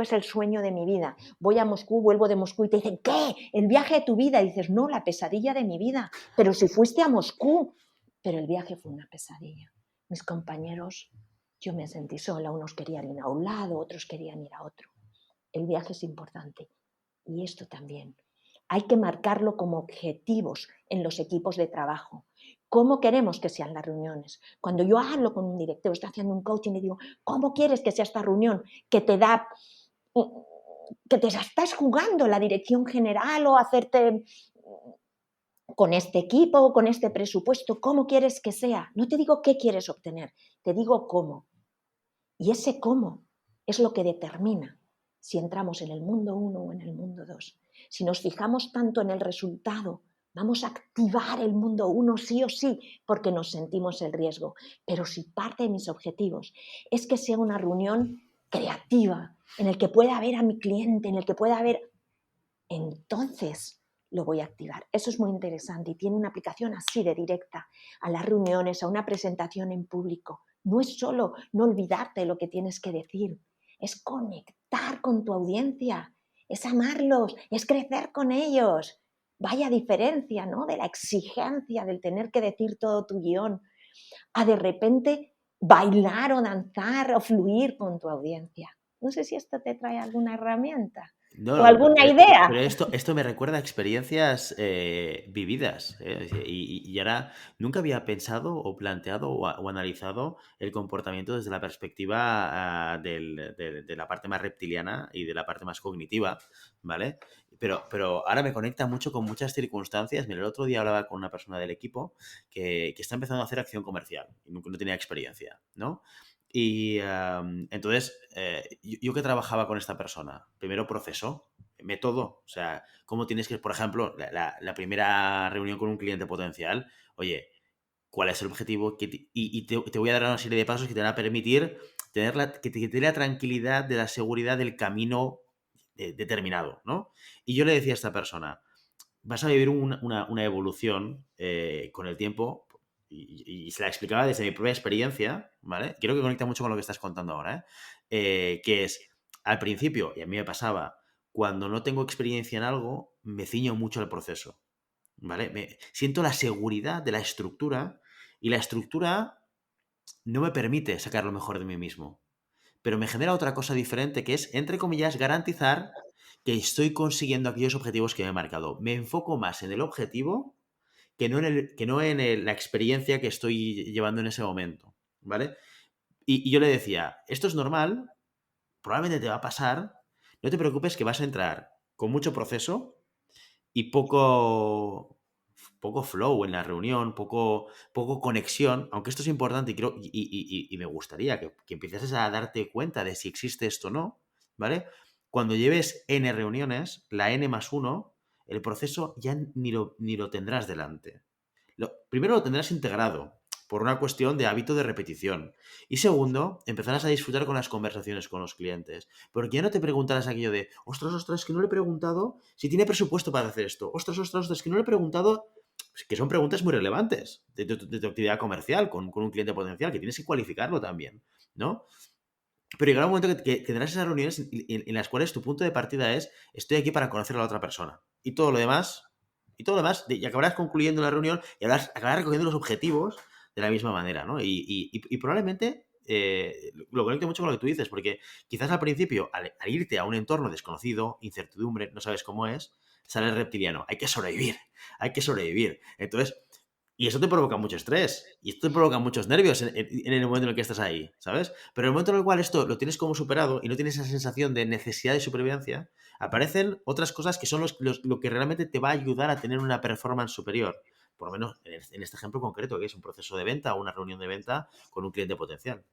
es el sueño de mi vida. Voy a Moscú, vuelvo de Moscú y te dicen, ¿qué? El viaje de tu vida. Y dices, no, la pesadilla de mi vida. Pero si fuiste a Moscú. Pero el viaje fue una pesadilla. Mis compañeros, yo me sentí sola. Unos querían ir a un lado, otros querían ir a otro. El viaje es importante. Y esto también. Hay que marcarlo como objetivos en los equipos de trabajo. ¿Cómo queremos que sean las reuniones? Cuando yo hablo con un directivo, estoy haciendo un coaching y le digo, ¿cómo quieres que sea esta reunión? Que te estás jugando la dirección general o hacerte con este equipo o con este presupuesto. ¿Cómo quieres que sea? No te digo qué quieres obtener, te digo cómo. Y ese cómo es lo que determina si entramos en el mundo 1 o en el mundo 2. Si nos fijamos tanto en el resultado, vamos a activar el mundo 1 sí o sí, porque nos sentimos el riesgo. Pero si parte de mis objetivos es que sea una reunión creativa, en el que pueda ver a mi cliente, en el que pueda ver, entonces lo voy a activar. Eso es muy interesante y tiene una aplicación así de directa a las reuniones, a una presentación en público. No es solo no olvidarte de lo que tienes que decir, es conectar con tu audiencia, es amarlos, es crecer con ellos. Vaya diferencia, ¿no? De la exigencia del tener que decir todo tu guión a de repente bailar o danzar o fluir con tu audiencia. No sé si esto te trae alguna herramienta No, o no, alguna idea. pero esto me recuerda a experiencias vividas. Y ahora nunca había pensado o planteado o analizado el comportamiento desde la perspectiva de la parte más reptiliana y de la parte más cognitiva, ¿vale? Pero ahora me conecta mucho con muchas circunstancias. Mira, el otro día hablaba con una persona del equipo que está empezando a hacer acción comercial y no tenía experiencia, ¿no? Y entonces, yo que trabajaba con esta persona, primero proceso, método, o sea, cómo tienes que, por ejemplo, la primera reunión con un cliente potencial, oye, ¿cuál es el objetivo? Y te voy a dar una serie de pasos que te van a permitir que te dé la tranquilidad de la seguridad del camino determinado, ¿no? Y yo le decía a esta persona, vas a vivir una evolución con el tiempo y se la explicaba desde mi propia experiencia, ¿vale? Creo que conecta mucho con lo que estás contando ahora, que es, al principio, y a mí me pasaba, cuando no tengo experiencia en algo, me ciño mucho al proceso, ¿vale? Siento la seguridad de la estructura y la estructura no me permite sacar lo mejor de mí mismo, pero me genera otra cosa diferente que es, entre comillas, garantizar que estoy consiguiendo aquellos objetivos que me he marcado. Me enfoco más en el objetivo que no en la experiencia que estoy llevando en ese momento, ¿vale? Y yo le decía, esto es normal, probablemente te va a pasar, no te preocupes que vas a entrar con mucho proceso y poco flow en la reunión, poco conexión, aunque esto es importante y me gustaría que empieces a darte cuenta de si existe esto o no, ¿vale? Cuando lleves N reuniones, la N más uno, el proceso ya ni lo tendrás delante. Primero lo tendrás integrado por una cuestión de hábito de repetición. Y segundo, empezarás a disfrutar con las conversaciones con los clientes. Porque ya no te preguntarás aquello de, ostras, ostras, es que no le he preguntado si tiene presupuesto para hacer esto. Ostras, ostras, ostras, es que no le he preguntado, que son preguntas muy relevantes de tu actividad comercial con un cliente potencial, que tienes que cualificarlo también, ¿no? pero llegará un momento que tendrás esas reuniones en las cuales tu punto de partida es estoy aquí para conocer a la otra persona. Y acabarás concluyendo la reunión y acabarás recogiendo los objetivos de la misma manera, ¿no? Y probablemente lo conecte mucho con lo que tú dices, porque quizás al principio, al irte a un entorno desconocido, incertidumbre, no sabes cómo es, sale el reptiliano, hay que sobrevivir, hay que sobrevivir. Entonces, y eso te provoca mucho estrés. Y esto te provoca muchos nervios en el momento en el que estás ahí, ¿sabes? Pero en el momento en el cual esto lo tienes como superado y no tienes esa sensación de necesidad de supervivencia, aparecen otras cosas que son lo que realmente te va a ayudar a tener una performance superior. Por lo menos en este ejemplo concreto, que es un proceso de venta o una reunión de venta con un cliente potencial.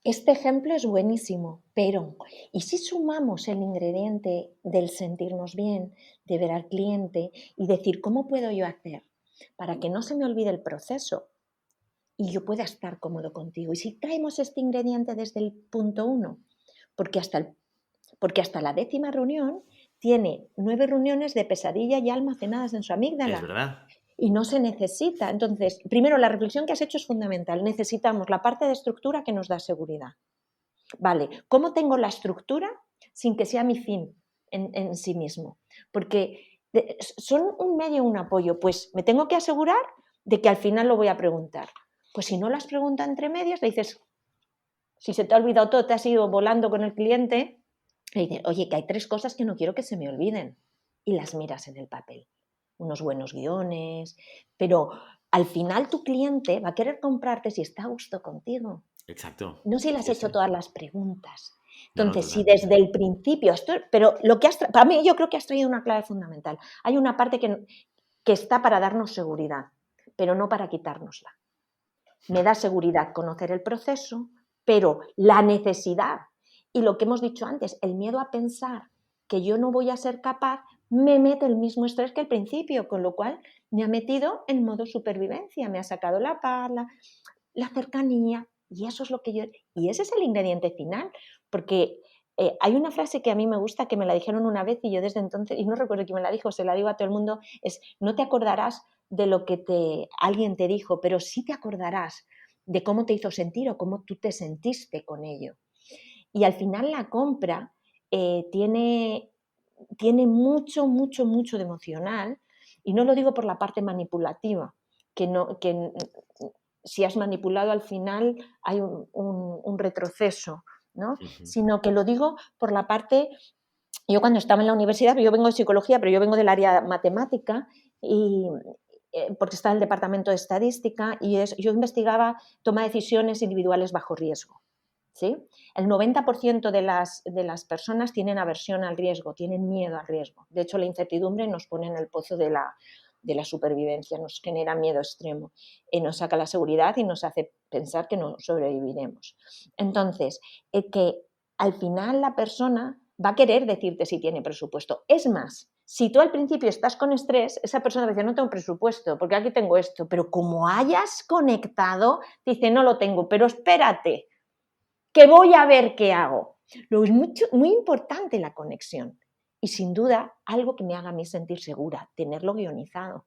Este ejemplo es buenísimo, pero ¿y si sumamos el ingrediente del sentirnos bien, de ver al cliente y decir, ¿cómo puedo yo hacer para que no se me olvide el proceso y yo pueda estar cómodo contigo? Y si traemos este ingrediente desde el punto uno, porque porque hasta la 10ª reunión tiene 9 reuniones de pesadilla ya almacenadas en su Es amígdala. verdad. Y no se necesita. Entonces, primero, la reflexión que has hecho es fundamental. Necesitamos la parte de estructura que nos da seguridad. Vale, ¿cómo tengo la estructura sin que sea mi fin en sí mismo? Porque son un medio, un apoyo. Pues me tengo que asegurar de que al final lo voy a preguntar. Pues si no las preguntas entre medias, le dices, si se te ha olvidado todo, te has ido volando con el cliente, le dices, oye, que hay 3 cosas que no quiero que se me olviden. Y las miras en el papel. Unos buenos guiones, pero al final tu cliente va a querer comprarte si está a gusto contigo. Exacto. No si le has Sí, hecho sí. todas las preguntas. No, no, Entonces, si totalmente. desde el principio, pero lo que para mí yo creo que has traído una clave fundamental. Hay una parte que está para darnos seguridad, pero no para quitárnosla. Me da seguridad conocer el proceso, pero la necesidad y lo que hemos dicho antes, el miedo a pensar que yo no voy a ser capaz, me mete el mismo estrés que al principio, con lo cual me ha metido en modo supervivencia, me ha sacado la pala, la cercanía, y eso es lo que yo... Y ese es el ingrediente final, porque hay una frase que a mí me gusta, que me la dijeron una vez y yo desde entonces, y no recuerdo quién me la dijo, se la digo a todo el mundo, es, no te acordarás de lo que alguien te dijo, pero sí te acordarás de cómo te hizo sentir o cómo tú te sentiste con ello. Y al final la compra tiene mucho, mucho, mucho de emocional, y no lo digo por la parte manipulativa, que si has manipulado al final hay un retroceso, ¿no? Ujú. Sino que lo digo por la parte, yo cuando estaba en la universidad, yo vengo de psicología, pero yo vengo del área matemática, y porque está en el departamento de estadística, y yo investigaba toma de decisiones individuales bajo riesgo. ¿Sí? El 90% de las personas tienen aversión al riesgo, tienen miedo al riesgo. De hecho, la incertidumbre nos pone en el pozo de la supervivencia, nos genera miedo extremo, nos saca la seguridad y nos hace pensar que no sobreviviremos. Entonces, que al final la persona va a querer decirte si tiene presupuesto. Es más, si tú al principio estás con estrés, esa persona dice, no tengo presupuesto, porque aquí tengo esto, pero como hayas conectado, dice, no lo tengo, pero espérate, que voy a ver qué hago. Luego es muy importante la conexión y sin duda algo que me haga a mí sentir segura, tenerlo guionizado.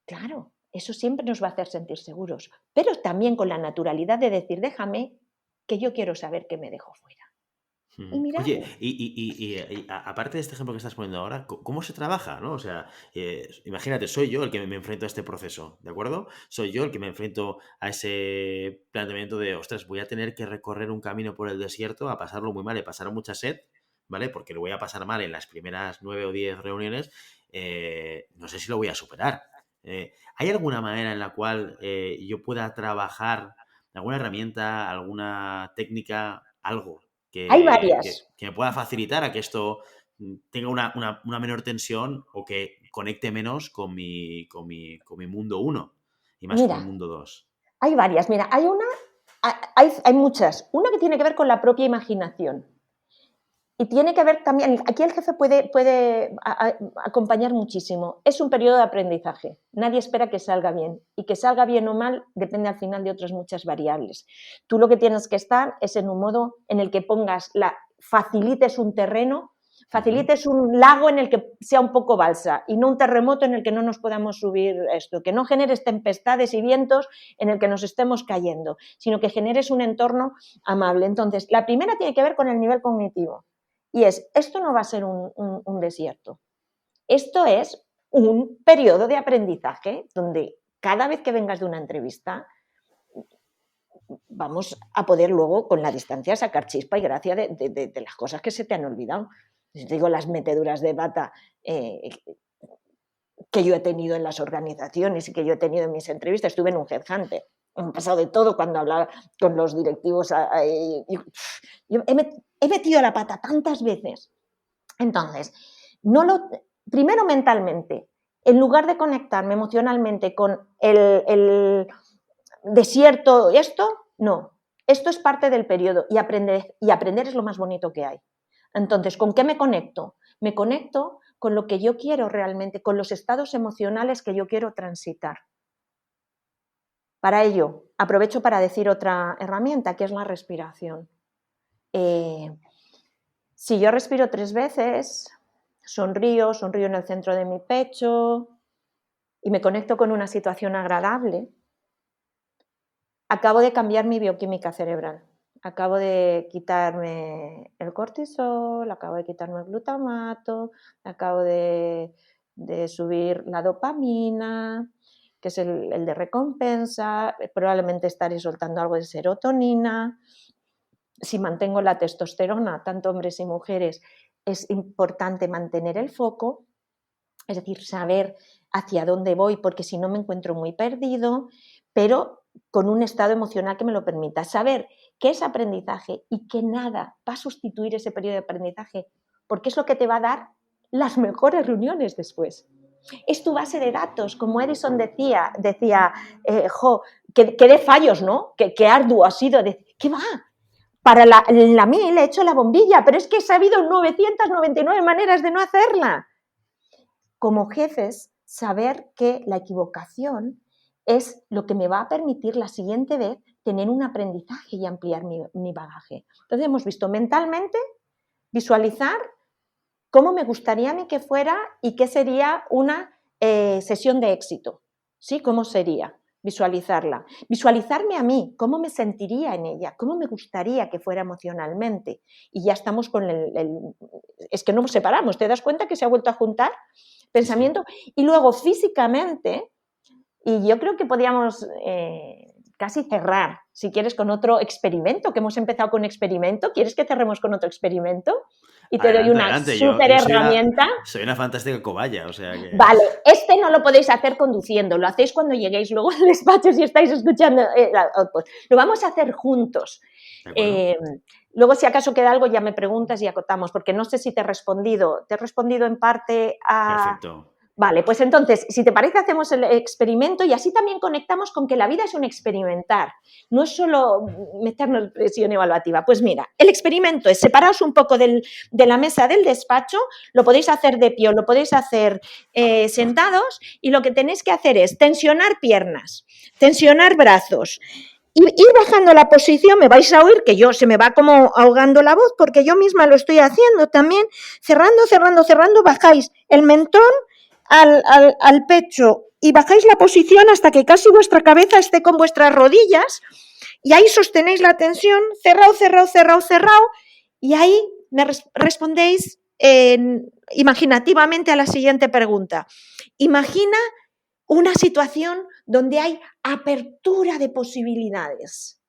Claro, eso siempre nos va a hacer sentir seguros, pero también con la naturalidad de decir, déjame que yo quiero saber qué me dejo fuera. Y Oye, mirarlo. aparte de este ejemplo que estás poniendo ahora, ¿cómo se trabaja, no? O sea, imagínate, soy yo el que me enfrento a este proceso, ¿de acuerdo? Soy yo el que me enfrento a ese planteamiento de, ostras, voy a tener que recorrer un camino por el desierto, a pasarlo muy mal, y pasar mucha sed, ¿vale? Porque lo voy a pasar mal en las primeras 9 o 10 reuniones, no sé si lo voy a superar. ¿Hay alguna manera en la cual yo pueda trabajar, alguna herramienta, alguna técnica, algo Hay que, varias. que- que me pueda facilitar a que esto tenga una menor tensión o que conecte menos con mi mundo uno y más con mi Mira, mundo 2? hay varias. Mira, hay muchas. Una que tiene que ver con la propia imaginación. Y tiene que ver también, aquí el jefe puede acompañar muchísimo. Es un periodo de aprendizaje. Nadie espera que salga bien. Y que salga bien o mal depende al final de otras muchas variables. Tú lo que tienes que estar es en un modo en el que facilites un terreno facilites un lago en el que sea un poco balsa y no un terremoto en el que no nos podamos subir esto, que no generes tempestades y vientos en el que nos estemos cayendo, sino que generes un entorno amable. Entonces, la primera tiene que ver con el nivel cognitivo y esto no va a ser un desierto, esto es un periodo de aprendizaje donde cada vez que vengas de una entrevista vamos a poder luego con la distancia sacar chispa y gracia de las cosas que se te han olvidado. Yo te digo, las meteduras de pata que yo he tenido en las organizaciones y que yo he tenido en mis entrevistas. Estuve en un headhunter, me ha pasado de todo cuando hablaba con los directivos. Yo he metido la pata tantas veces. Entonces, primero mentalmente, en lugar de conectarme emocionalmente con el desierto, no. Esto es parte del periodo y aprender es lo más bonito que hay. Entonces, ¿con qué me conecto? Me conecto con lo que yo quiero realmente, con los estados emocionales que yo quiero transitar. Para ello, aprovecho para decir otra herramienta, que es la respiración. Si yo respiro 3 veces, sonrío en el centro de mi pecho y me conecto con una situación agradable, acabo de cambiar mi bioquímica cerebral. Acabo de quitarme el cortisol, acabo de quitarme el glutamato, acabo de subir la dopamina, que es el de recompensa, probablemente estaré soltando algo de serotonina. Si mantengo la testosterona, tanto hombres y mujeres, es importante mantener el foco, es decir, saber hacia dónde voy, porque si no me encuentro muy perdido, pero con un estado emocional que me lo permita. Saber qué es aprendizaje y que nada va a sustituir ese periodo de aprendizaje, porque es lo que te va a dar las mejores reuniones después. Es tu base de datos, como Edison decía que de fallos, ¿no? Que arduo ha sido. ¿Qué va? Para la 1000 he hecho la bombilla, pero es que he sabido 999 maneras de no hacerla. Como jefes, saber que la equivocación es lo que me va a permitir la siguiente vez tener un aprendizaje y ampliar mi bagaje. Entonces hemos visto mentalmente, visualizar cómo me gustaría a mí que fuera y qué sería una sesión de éxito. ¿Sí? ¿Cómo sería? Visualizarla. Visualizarme a mí, cómo me sentiría en ella, cómo me gustaría que fuera emocionalmente. Y ya estamos con es que no nos separamos, ¿te das cuenta que se ha vuelto a juntar? Pensamiento. Y luego físicamente, y yo creo que podríamos casi cerrar, si quieres, con otro experimento, que hemos empezado con un experimento. ¿Quieres que cerremos con otro experimento? Y te doy una súper herramienta. Soy una fantástica cobaya, o sea que... Vale, no lo podéis hacer conduciendo, lo hacéis cuando lleguéis luego al despacho si estáis escuchando lo vamos a hacer juntos. Luego, si acaso queda algo, ya me preguntas y acotamos, porque no sé si te he respondido. ¿Te he respondido en parte a...? Perfecto. Vale, pues entonces, si te parece, hacemos el experimento y así también conectamos con que la vida es un experimentar, no es solo meternos presión evaluativa. Pues mira, el experimento es separaos un poco de la mesa del despacho, lo podéis hacer de pie o lo podéis hacer sentados, y lo que tenéis que hacer es tensionar piernas, tensionar brazos, ir bajando la posición. Me vais a oír que se me va como ahogando la voz porque yo misma lo estoy haciendo también, cerrando, bajáis el mentón al pecho y bajáis la posición hasta que casi vuestra cabeza esté con vuestras rodillas y ahí sostenéis la tensión, cerrado, y ahí me respondéis imaginativamente a la siguiente pregunta. Imagina una situación donde hay apertura de posibilidades.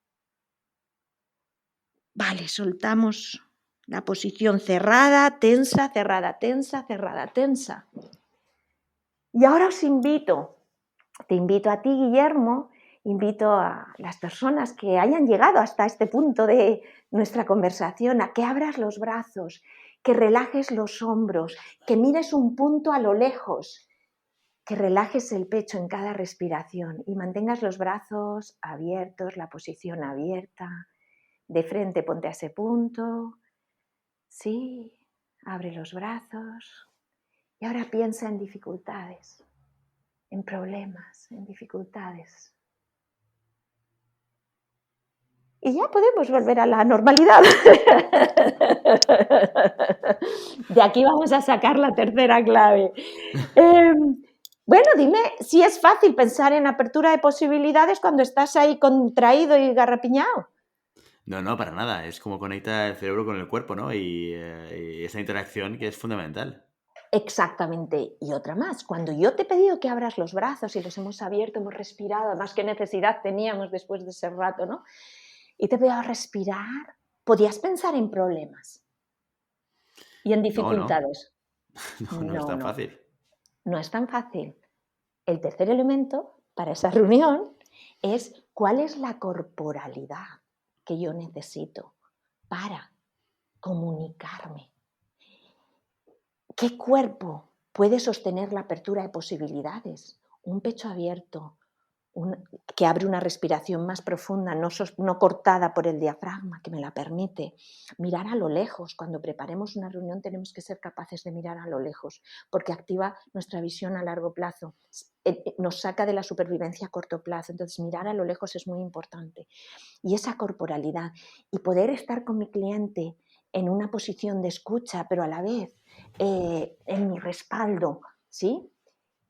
Vale, soltamos la posición cerrada, tensa. Y ahora te invito a ti, Guillermo, invito a las personas que hayan llegado hasta este punto de nuestra conversación a que abras los brazos, que relajes los hombros, que mires un punto a lo lejos, que relajes el pecho en cada respiración y mantengas los brazos abiertos, la posición abierta. De frente ponte a ese punto. Sí, abre los brazos. Y ahora piensa en dificultades, en problemas, en dificultades. Y ya podemos volver a la normalidad. De aquí vamos a sacar la tercera clave. Bueno, dime si es fácil pensar en apertura de posibilidades cuando estás ahí contraído y garrapiñado. No, para nada. Es como conecta el cerebro con el cuerpo, ¿no? Y esa interacción que es fundamental. Exactamente. Y otra más, cuando yo te he pedido que abras los brazos y los hemos abierto, hemos respirado, más que necesidad teníamos después de ese rato, ¿no? Y te he pedido respirar, podías pensar en problemas y en No. dificultades. No es No, tan no, fácil. no es tan fácil. El tercer elemento para esa reunión es cuál es la corporalidad que yo necesito para comunicarme. ¿Qué cuerpo puede sostener la apertura de posibilidades? Un pecho abierto, que abre una respiración más profunda, no cortada por el diafragma, que me la permite. Mirar a lo lejos. Cuando preparemos una reunión tenemos que ser capaces de mirar a lo lejos, porque activa nuestra visión a largo plazo, nos saca de la supervivencia a corto plazo. Entonces, mirar a lo lejos es muy importante. Y esa corporalidad, y poder estar con mi cliente en una posición de escucha, pero a la vez en mi respaldo, ¿sí?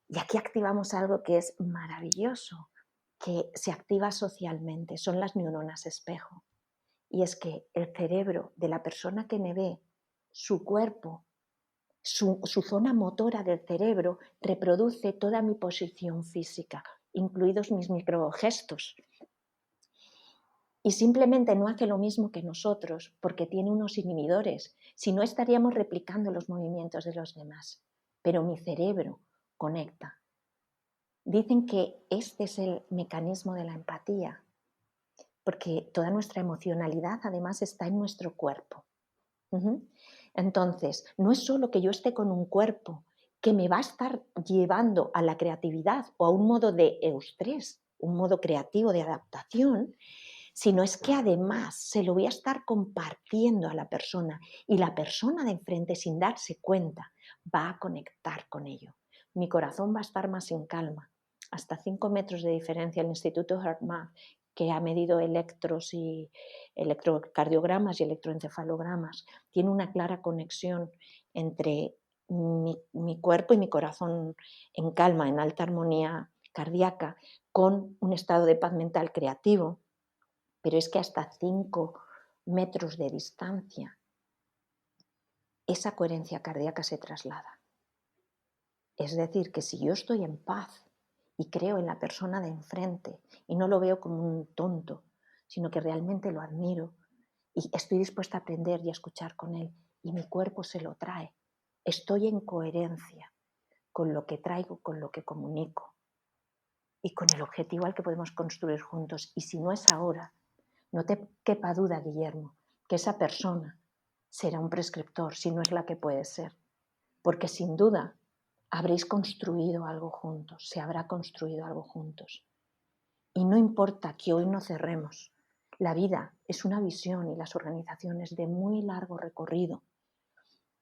Y aquí activamos algo que es maravilloso, que se activa socialmente, son las neuronas espejo. Y es que el cerebro de la persona que me ve, su cuerpo, su zona motora del cerebro reproduce toda mi posición física, incluidos mis microgestos. Y simplemente no hace lo mismo que nosotros porque tiene unos inhibidores, si no estaríamos replicando los movimientos de los demás. Pero mi cerebro conecta. Dicen que este es el mecanismo de la empatía, porque toda nuestra emocionalidad además está en nuestro cuerpo. Entonces, no es solo que yo esté con un cuerpo que me va a estar llevando a la creatividad o a un modo de eustrés, un modo creativo de adaptación, sino es que además se lo voy a estar compartiendo a la persona y la persona de enfrente, sin darse cuenta, va a conectar con ello. Mi corazón va a estar más en calma. Hasta 5 metros de diferencia. El Instituto HeartMath, que ha medido electrocardiogramas y electroencefalogramas, tiene una clara conexión entre mi cuerpo y mi corazón en calma, en alta armonía cardíaca, con un estado de paz mental creativo. Pero es que hasta 5 metros de distancia esa coherencia cardíaca se traslada. Es decir, que si yo estoy en paz y creo en la persona de enfrente y no lo veo como un tonto, sino que realmente lo admiro y estoy dispuesta a aprender y a escuchar con él y mi cuerpo se lo trae, estoy en coherencia con lo que traigo, con lo que comunico y con el objetivo al que podemos construir juntos. Y si no es ahora, no te quepa duda, Guillermo, que esa persona será un prescriptor, si no es la que puede ser. Porque sin duda habréis construido algo juntos, se habrá construido algo juntos. Y no importa que hoy no cerremos. La vida es una visión y las organizaciones de muy largo recorrido,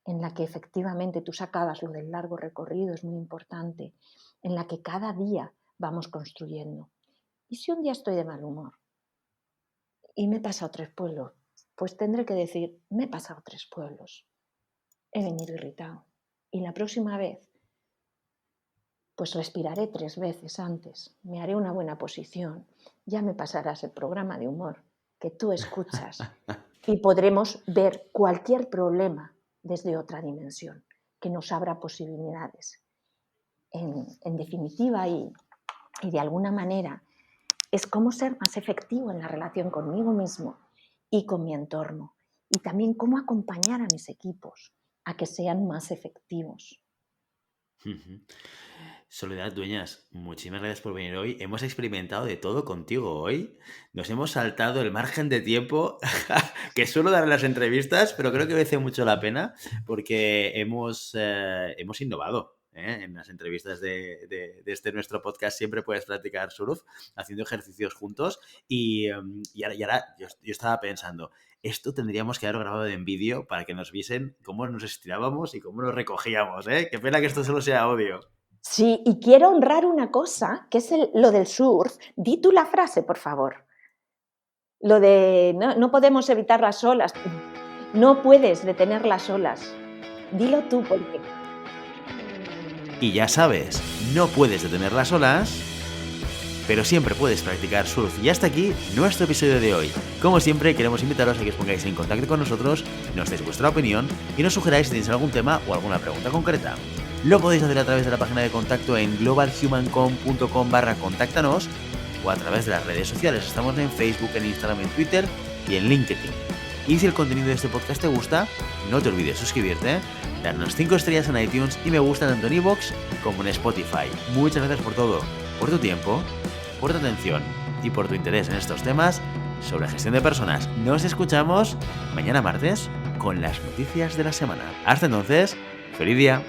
en la que efectivamente tú sacabas lo del largo recorrido, es muy importante, en la que cada día vamos construyendo. ¿Y si un día estoy de mal humor y me he pasado 3 pueblos? Pues tendré que decir, me he pasado 3 pueblos, he venido irritado. Y la próxima vez, pues respiraré 3 veces antes, me haré una buena posición, ya me pasarás el programa de humor que tú escuchas y podremos ver cualquier problema desde otra dimensión, que nos abra posibilidades. En definitiva, y de alguna manera, es cómo ser más efectivo en la relación conmigo mismo y con mi entorno. Y también cómo acompañar a mis equipos a que sean más efectivos. Soledad Dueñas, muchísimas gracias por venir hoy. Hemos experimentado de todo contigo hoy. Nos hemos saltado el margen de tiempo que suelo dar en las entrevistas, pero creo que merece mucho la pena porque hemos innovado. En las entrevistas de este nuestro podcast siempre puedes practicar surf haciendo ejercicios juntos y ahora yo estaba pensando, esto tendríamos que haber grabado en vídeo para que nos viesen cómo nos estirábamos y cómo nos recogíamos, ¿eh? Qué pena que esto solo sea audio. Sí, y quiero honrar una cosa, que es lo del surf. Di tú la frase, por favor. Lo de no podemos evitar las olas. No puedes detener las olas, Dilo tú porque... Y ya sabes, no puedes detener las olas, pero siempre puedes practicar surf. Y hasta aquí nuestro episodio de hoy. Como siempre, queremos invitaros a que os pongáis en contacto con nosotros, nos deis vuestra opinión y nos sugeráis si tenéis algún tema o alguna pregunta concreta. Lo podéis hacer a través de la página de contacto en globalhumancom.com/contáctanos o a través de las redes sociales. Estamos en Facebook, en Instagram, en Twitter y en LinkedIn. Y si el contenido de este podcast te gusta, no te olvides suscribirte, darnos 5 estrellas en iTunes y me gusta tanto en iVoox como en Spotify. Muchas gracias por todo, por tu tiempo, por tu atención y por tu interés en estos temas sobre gestión de personas. Nos escuchamos mañana martes con las noticias de la semana. Hasta entonces, ¡feliz día!